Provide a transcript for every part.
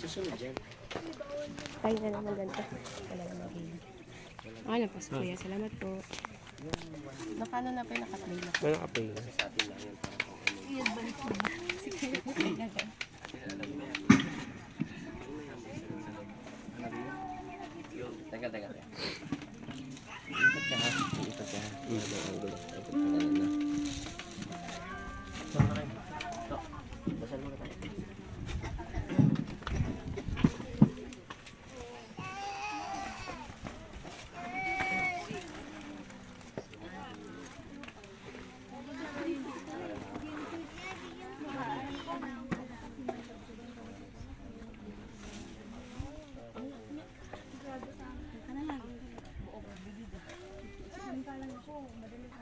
Tayo na naman ganito. Wala na magiging. Okay na po, kuya. Salamat po. Nakano na po yung nakaplay na. May naka-pay na. Teka. Ikot ka ha. Dasal mo na tayo.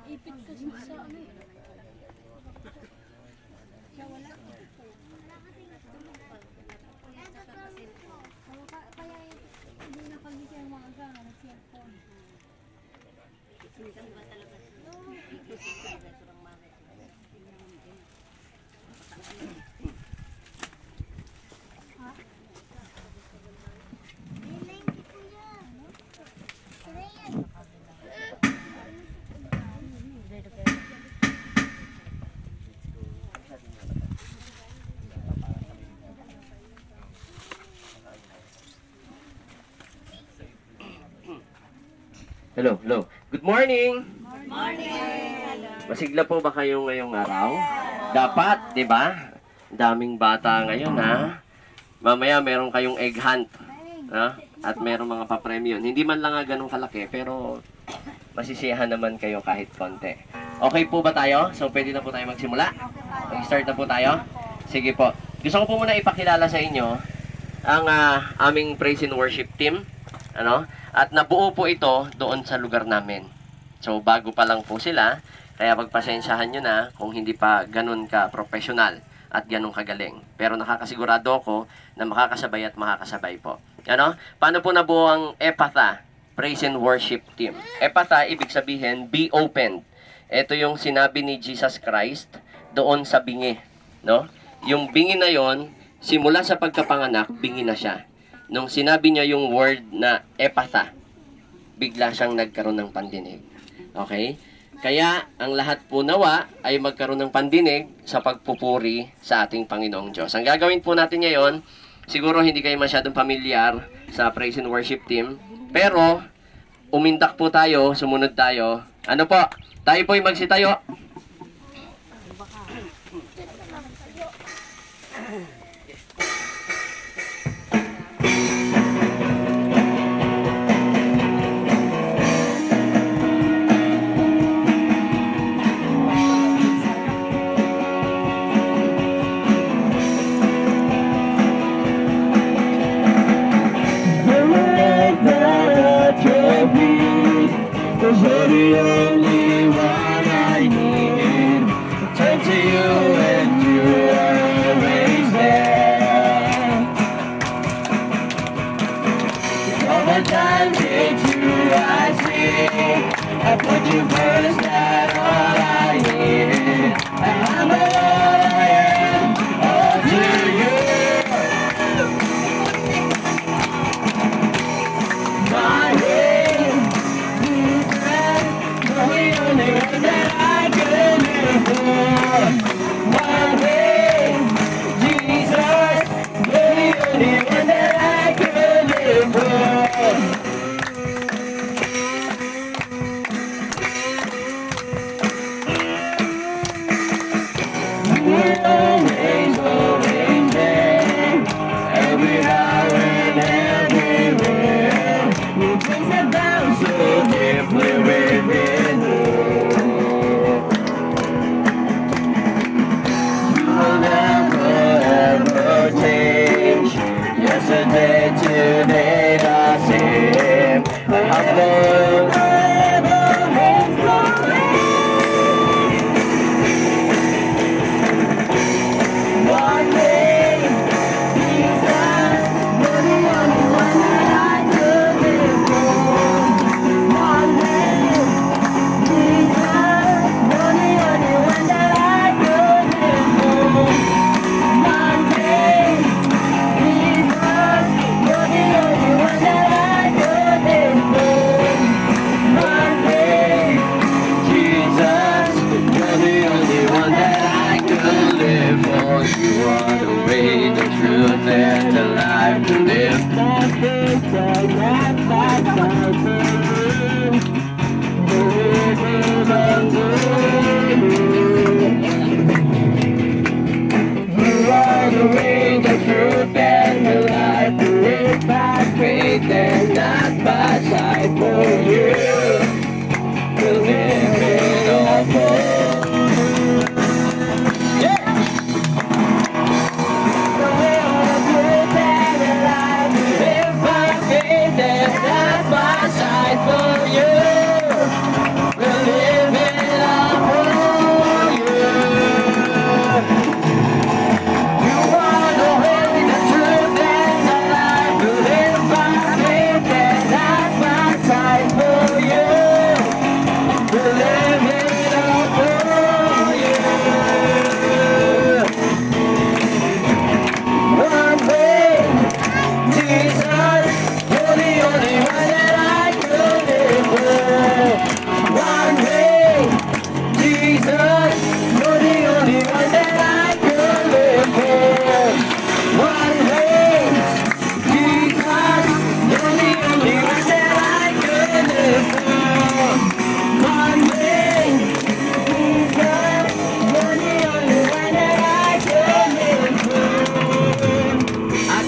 Ipit kasi sa ano eh. Siya wala. Kaya hindi nakagising ang mga gana ng cellphone. Hello. Good morning! Masigla po ba kayo ngayong araw? Dapat, di ba? Daming bata ngayon, ha? Mamaya meron kayong egg hunt. Ha? At meron mga papremyon. Hindi man lang nga ganun kalaki, pero masisiyahan naman kayo kahit konti. Okay po ba tayo? So, pwede na po tayo magsimula? Mag-start na po tayo? Sige po. Gusto ko po muna ipakilala sa inyo ang aming praise and worship team. Ano? At nabuo po ito doon sa lugar namin. So, bago pa lang po sila, kaya pagpasensyahan nyo na kung hindi pa ganun ka professional at ganun kagaling. Pero nakakasigurado ko na makakasabay at makakasabay po. Ano? Paano po nabuo ang Ephatha Praise and Worship Team? Ephatha, ibig sabihin, be opened. Ito yung sinabi ni Jesus Christ doon sa bingi. No? Yung bingi na yon, simula sa pagkapanganak, bingi na siya. Nung sinabi niya yung word na Ephatha, bigla siyang nagkaroon ng pandinig. Okay? Kaya, ang lahat po nawa ay magkaroon ng pandinig sa pagpupuri sa ating Panginoong Diyos. Ang gagawin po natin ngayon, siguro hindi kayo masyadong pamilyar sa Praise and Worship Team, pero umindak po tayo, sumunod tayo. Ano po? Tayo po'y magsitayo. Cause you're the only one I need. Turn to you and you are always there. All the times that you I see, I put you first, that's all I need. And I'm all I am, all to you. My way. The only one that I can live for. My way, Jesus, you're the only one that I can live for.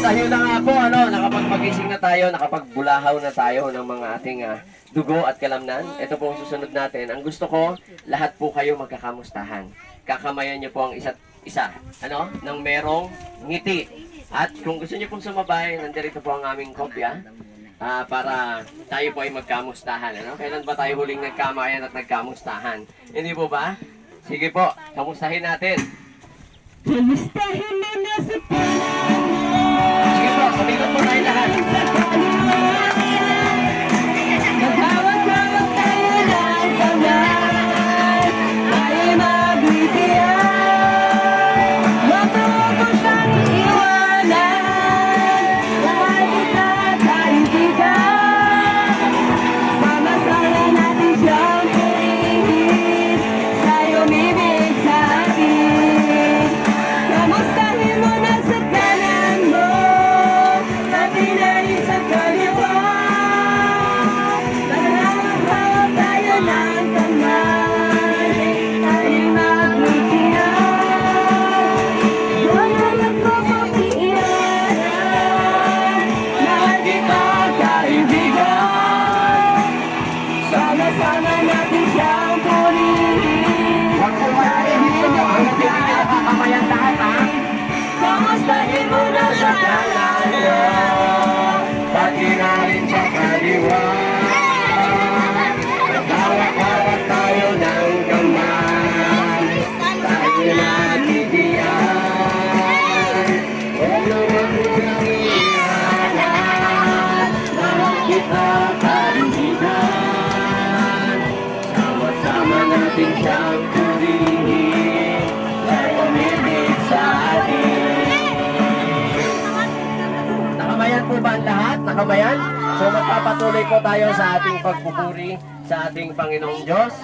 tayo na nga po, nakapagpagising na tayo, nakapagbulahaw na tayo ng mga ating dugo at kalamnan. Ito po ang susunod natin. Ang gusto ko, lahat po kayo magkakamustahan. Kakamayan niyo po ang isa't isa, nang merong ngiti. At kung gusto niyo pong sumabay, nandirito po ang aming kopya para tayo po ay magkamustahan. Kailan ba tayo huling nagkamayan at nagkamustahan? Hindi po ba? Sige po, kamustahin natin. Kamustahin mo na sa panahon. Sige po, sabihin po tayo lahat. Maghawak-hawak tayo ng kamay, ay magbibigyan. Huwag mo siyang iwanan, kahit na tayo bigat. Sama-sama natin siyang purihin, tayo umibig sa atin. Kamustahin mo na sa kanan mo, pati na rin sa kaliwa. Maghawak-hawak tayo ng kamay, tayo magbibigyan. Huwag mo nagpapakiilan, mahal kita kaibigan. Sama-sama natin siyang purihin. Huwag po marihin nyo. Ang hindi nakakamayan lahat, Kamustahin mo na sa kanan mo, pati na rin sa kaliwa. Maghawak-hawak tayo ng kamay, tayo nagtitiyan. Huwag naman kang iwanan, mahal kita kaibigan. Sama-sama natin siyang purihin, tayo umibig sa atin. Nakamayan po ba ang lahat? Nakamayan? So magpapatuloy po tayo sa ating pagpupuri sa ating Panginoong Diyos.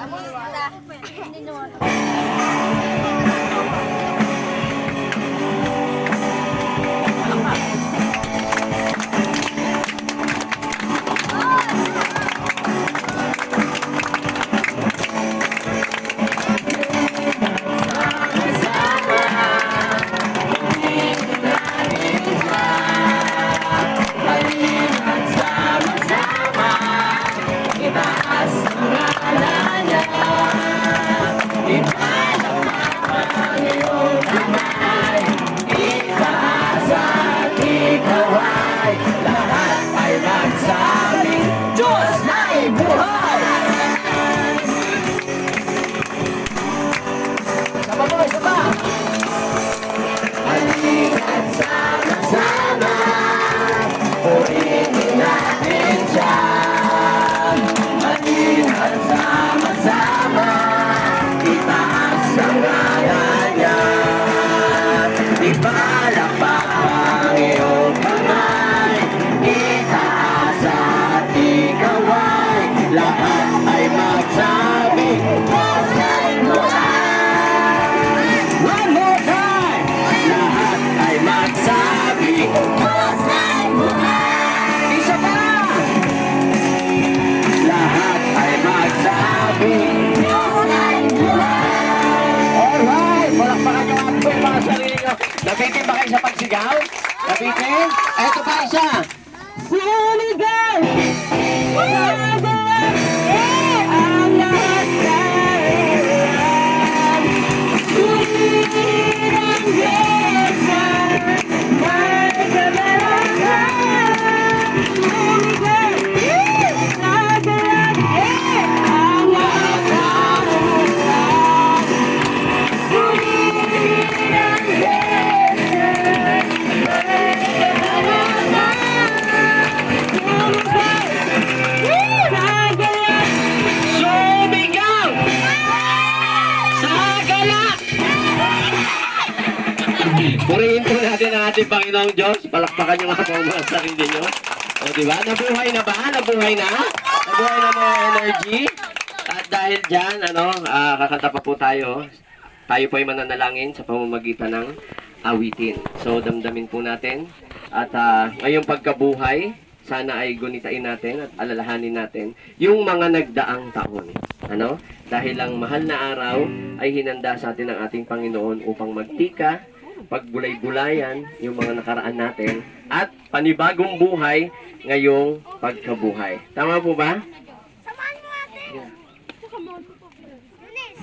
Nabitin ba kayo sa pagsigaw? Nabitin? Eto pa isa. Sumigaw! Sabawan! Ang lahat kailan. Sulit ang besa, may kabalakan. Sumigaw! Sabawan! Ang lahat kailan. Sulit ang besa, may Sumigaw! Sa galak! Purihin po natin ang ating Panginoong Diyos. Palakpakan nyo nga po ang mga sarili nyo. O diba? Nabuhay na ba? Nabuhay na? Nabuhay na mga energy? At dahil dyan, kakanta pa po tayo. Tayo po ay mananalangin sa pamamagitan ng awitin. So, damdamin po natin. At ngayong pagkabuhay, sana ay gunitain natin at alalahanin natin yung mga nagdaang taon. Dahil ang mahal na araw ay hinanda sa atin ng ating Panginoon upang magtika pagbulay-bulayan yung mga nakaraan natin at panibagong buhay ngayong pagkabuhay. Tama po ba? Samahan mo ate. Yeah. Lunes.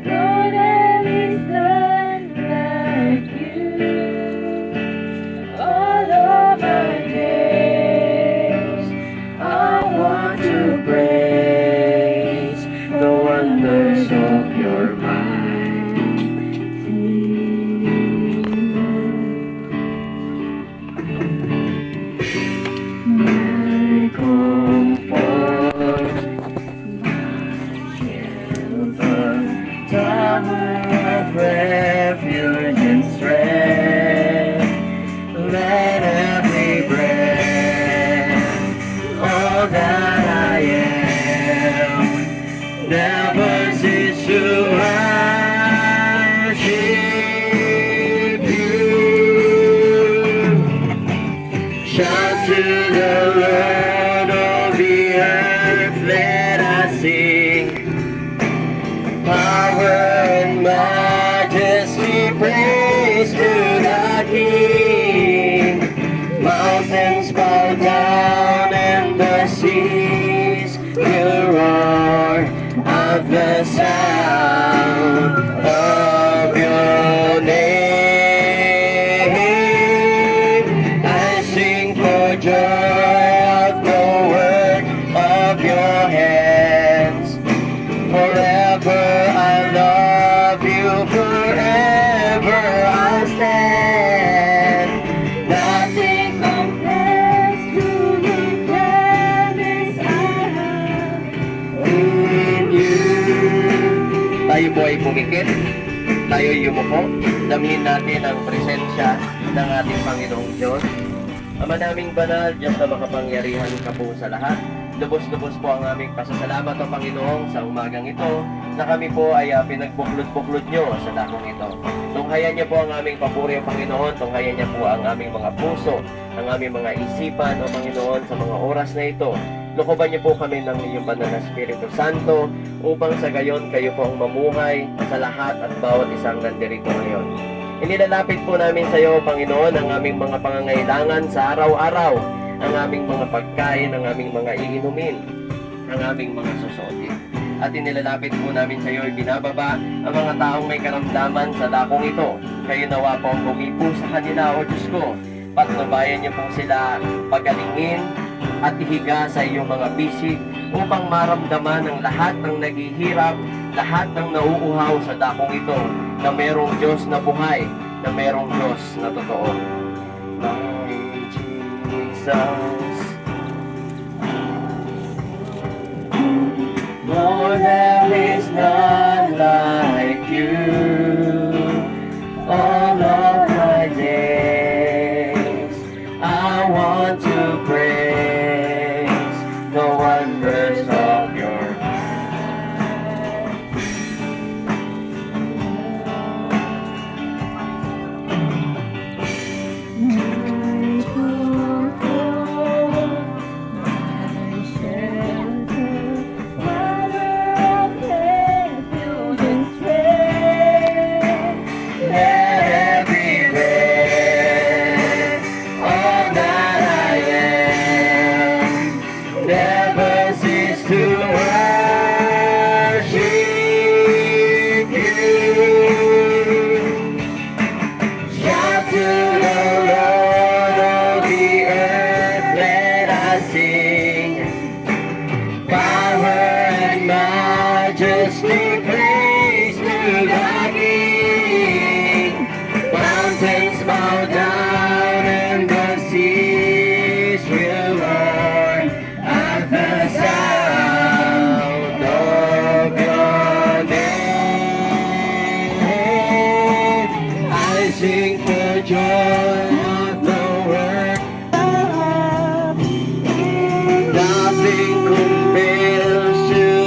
Lord, there is none like you. All of my days, I want to praise the wonders of your mighty. My comfort, tower of refuge and strength. Let every breath, all that I am, never cease to worship you. Shout to the Lord of the earth, let us sing. Power and majesty, praise to the King. Mountains bow down and the seas will roar at the sound of your name. I sing for joy of the work of your hands. Forever I love you, forever I'll stand. Nothing compares to the promise I have in you. Tayo po ay pumikit, tayo ay yumuko, damhin natin ang presensya ng ating Panginoong Diyos. Ama naming banal, Diyos na makapangyarihan ka po sa lahat. Lubos-lubos po ang aming pasasalamat o Panginoong sa umagang ito na kami po ay pinagbuklod-buklod nyo sa dakong ito. Tunghayan niyo po ang aming papuri o Panginoon, tunghayan niyo po ang aming mga puso, ang aming mga isipan o Panginoon sa mga oras na ito. Lukuban niyo po kami ng iyong banal na Espiritu Santo upang sa gayon kayo po ang mamuhay sa lahat at bawat isang nandirito ngayon. Inilalapit po namin sa iyo, Panginoon, ang aming mga pangangailangan sa araw-araw, ang aming mga pagkain, ang aming mga iinumin, ang aming mga susuotin. At inilalapit po namin sa iyo, ibinababa ang mga taong may karamdaman sa dakong ito. Kayo nawa po ang bumipo sa kanila, O Diyos ko. Patnubayan niyo po sila pagalingin at ihiga sa iyong mga bisig upang maramdaman ng lahat ng naghihirap, lahat ng nauuhaw sa dakong ito na merong Diyos na buhay, na merong Diyos na totoo. My Jesus, Lord, there is none like you. All of my days, I want to praise the wonders of your never cease to worship you. Shout to the Lord of the earth, let us sing. Power and majesty, praise to the King. Mountains bow down and the seas will roar at the sound of your name. I sing for joy of the work of nothing compares to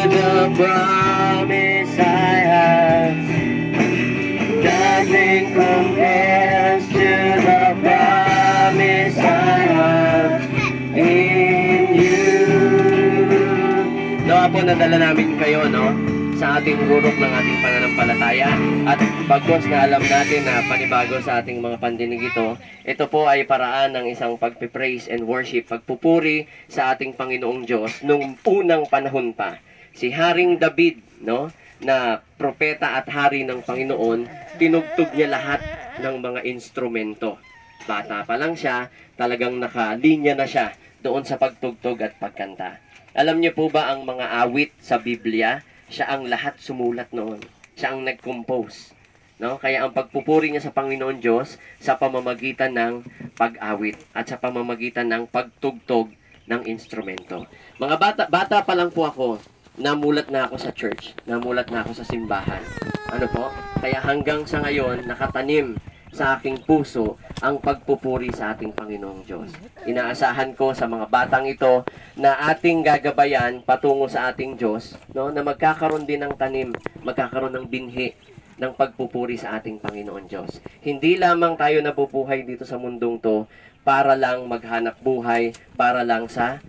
dinadala namin kayo, no? Sa ating rurok ng ating pananampalataya. At bagkos na alam natin na panibago sa ating mga pandinig ito po ay paraan ng isang pagpipraise and worship, pagpupuri sa ating Panginoong Diyos nung unang panahon pa. Si Haring David, no? Na propeta at hari ng Panginoon, tinugtog niya lahat ng mga instrumento. Bata pa lang siya, talagang nakalinya na siya doon sa pagtugtog at pagkanta. Alam niyo po ba ang mga awit sa Biblia? Siya ang lahat sumulat noon. Siya ang nag-compose. No? Kaya ang pagpupuri niya sa Panginoon Diyos sa pamamagitan ng pag-awit at sa pamamagitan ng pagtugtog ng instrumento. Mga bata pa lang po ako, namulat na ako sa church, namulat na ako sa simbahan. Ano po? Kaya hanggang sa ngayon, nakatanim sa aking puso ang pagpupuri sa ating Panginoong Diyos. Inaasahan ko sa mga batang ito na ating gagabayan patungo sa ating Diyos, no, na magkakaroon din ng tanim, magkakaroon ng binhi ng pagpupuri sa ating Panginoon Diyos. Hindi lamang tayo nabubuhay dito sa mundong to para lang maghanap buhay, para lang sa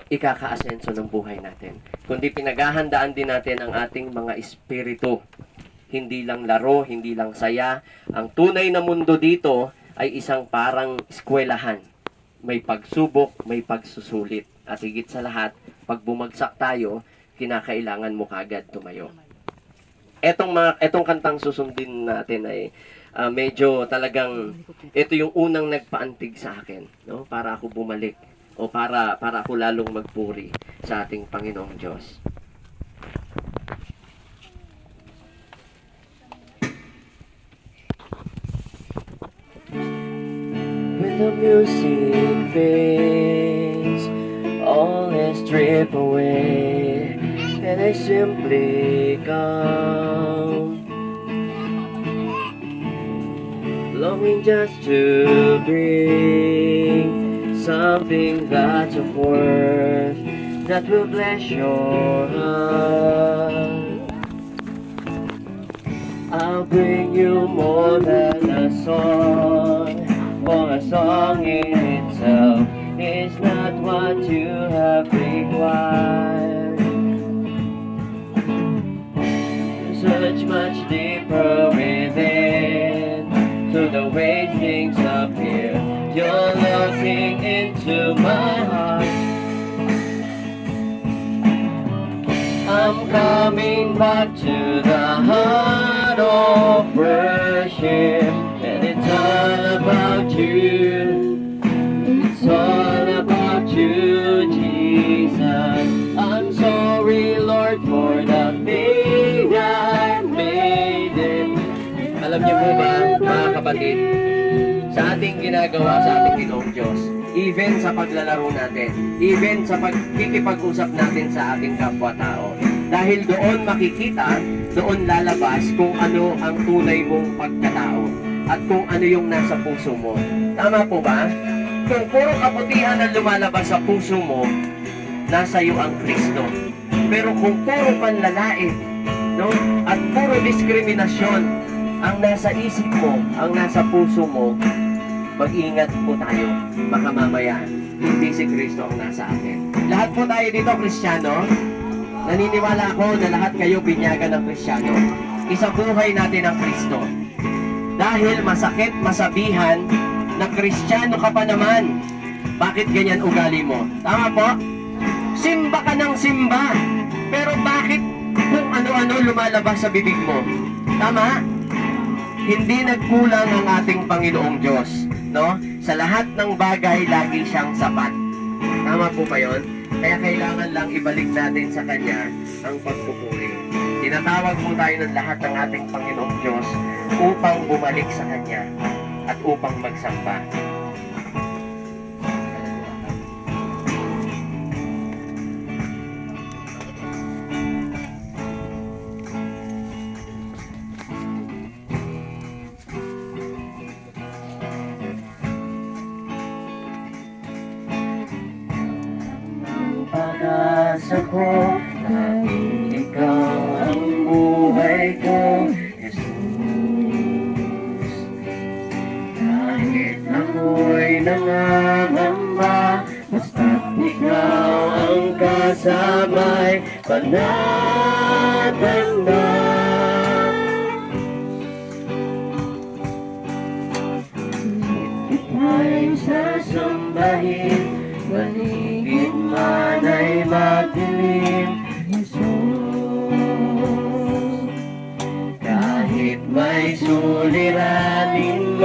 ikaka-asenso ng buhay natin, kundi pinaghahandaan din natin ang ating mga espiritu. Hindi lang laro, hindi lang saya. Ang tunay na mundo dito ay isang parang eskwelahan. May pagsubok, may pagsusulit. At higit sa lahat, pag bumagsak tayo, kinakailangan mo kagad tumayo. Etong kantang susundin natin ay medyo talagang, ito yung unang nagpaantig sa akin, no? Para ako bumalik o para ako lalong magpuri sa ating Panginoong Diyos. When the music fades, all is stripped away, and I simply come, longing just to bring something that's of worth, that will bless your heart. I'll bring you more than a song, for a song in itself is not what you have required. Search much deeper within, to the way things appear. You're looking into my heart. I'm coming back to the heart of worship, and it's all about you. It's all about you, Jesus. I'm sorry, Lord, for the thing I made it. Alam niyo po ba, mga kapatid, sa ating ginagawa sa ating Pinoong Diyos, even sa paglalaro natin, even sa pagkikipag-usap natin sa ating kapwa-tao, dahil doon makikita, doon lalabas kung ano ang tunay mong pagkatao at kung ano yung nasa puso mo. Tama po ba? Kung puro kabutihan ang lumalabas sa puso mo, nasa iyo ang Kristo. Pero kung puro panlalait, no, at puro diskriminasyon ang nasa isip mo, ang nasa puso mo, mag-ingat po tayo. Baka mamaya, hindi si Kristo ang nasa atin. Lahat po tayo dito, Kristiyano. Naniniwala ako na lahat kayo binyagan ng Kristiyano. Isabuhay natin ang Kristo. Dahil masakit masabihan na Kristiyano ka pa naman, bakit ganyan ugali mo? Tama po? Simba ka ng simba. Pero bakit kung ano-ano lumalabas sa bibig mo? Tama? Hindi nagkulang ang ating Panginoong Diyos, no? Sa lahat ng bagay, lagi siyang sapat. Tama po ba yun? Kaya kailangan lang ibalik natin sa Kanya ang pagpupuri. Tinatawag po tayo ng lahat ng ating Panginoong Diyos upang bumalik sa Kanya at upang magsamba. Pag-asa ko na ikaw ang buhay ko, Jesus. Kahit ako'y nangangamba, basta't ikaw ang kasamay, pananagan na. Ay sasambahin, mali